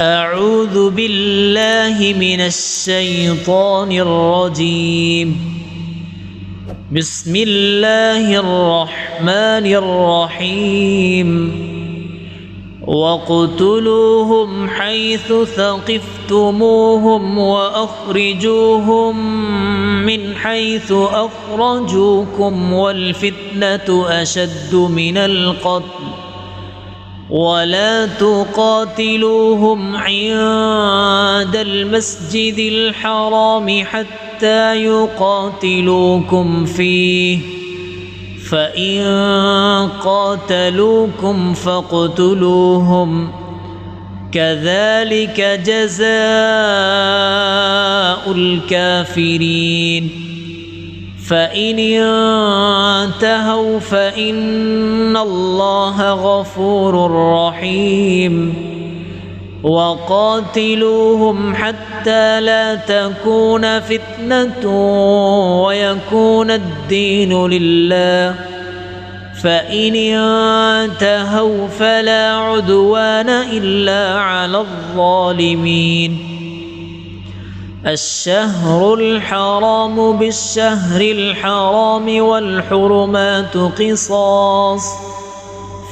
أعوذ بالله من الشيطان الرجيم. بسم الله الرحمن الرحيم. واقتلوهم حيث ثقفتموهم وأخرجوهم من حيث أخرجوكم والفتنة أشد من القتل ولا تقاتلوهم عند المسجد الحرام حتى يقاتلوكم فيه فإن قاتلوكم فاقتلوهم كذلك جزاء الكافرين فإن انتهوا فإن الله غفور رحيم وقاتلوهم حتى لا تكون فتنة ويكون الدين لله فإن انتهوا فلا عدوان إلا على الظالمين. الشهر الحرام بالشهر الحرام والحرمات قصاص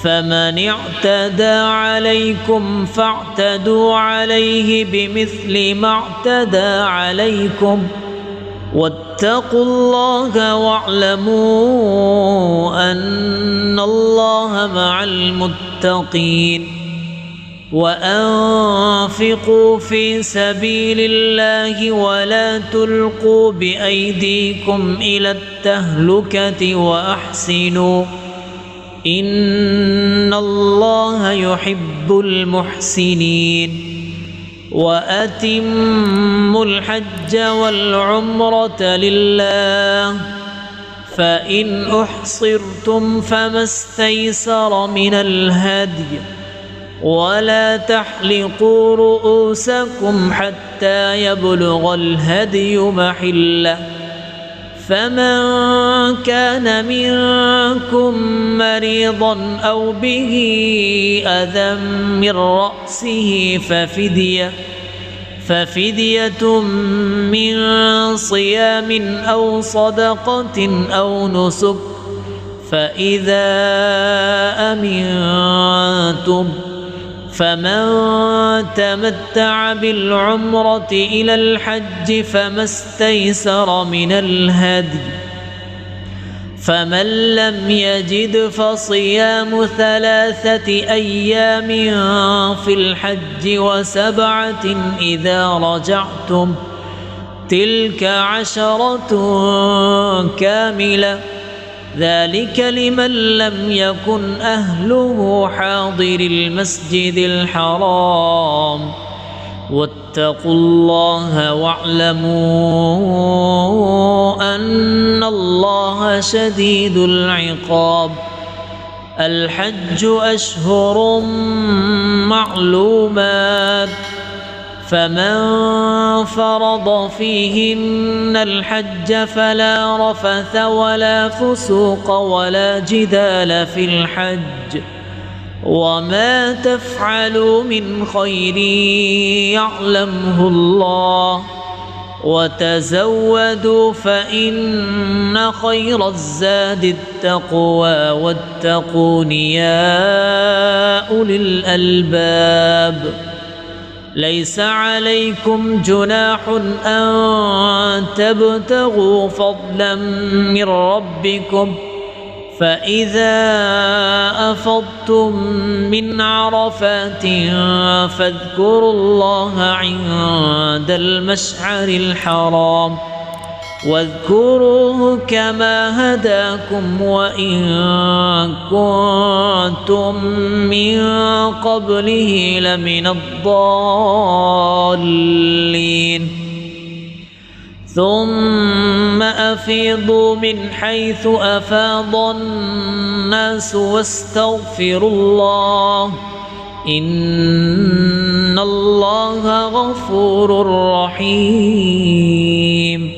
فمن اعتدى عليكم فاعتدوا عليه بمثل ما اعتدى عليكم واتقوا الله واعلموا أن الله مع المتقين. وأنفقوا في سبيل الله ولا تلقوا بأيديكم إلى التهلكة وأحسنوا إن الله يحب المحسنين. وأتموا الحج والعمرة لله فإن أحصرتم فما استيسر من الهدي ولا تحلقوا رؤوسكم حتى يبلغ الهدي محله فمن كان منكم مريضا أو به أذى من رأسه ففدية من صيام أو صدقة أو نسك فإذا أمنتم فمن تمتع بالعمرة إلى الحج فما استيسر من الهدي فمن لم يجد فصيام 3 أيام في الحج و7 إذا رجعتم تلك 10 كاملة ذلك لمن لم يكن أهله حاضر المسجد الحرام واتقوا الله واعلموا أن الله شديد العقاب. الحج أشهر معلومات فمن فرض فيهن الحج فلا رفث ولا فسوق ولا جدال في الحج وما تفعلوا من خير يعلمه الله وتزودوا فإن خير الزاد التقوى واتقون يا أولي الألباب. ليس عليكم جناح أن تبتغوا فضلا من ربكم فإذا أفضتم من عرفات فاذكروا الله عند المشعر الحرام واذكروه كما هداكم وإن كنتم من قبله لمن الضالين. ثم أفيضوا من حيث أفاض الناس واستغفروا الله إن الله غفور رحيم.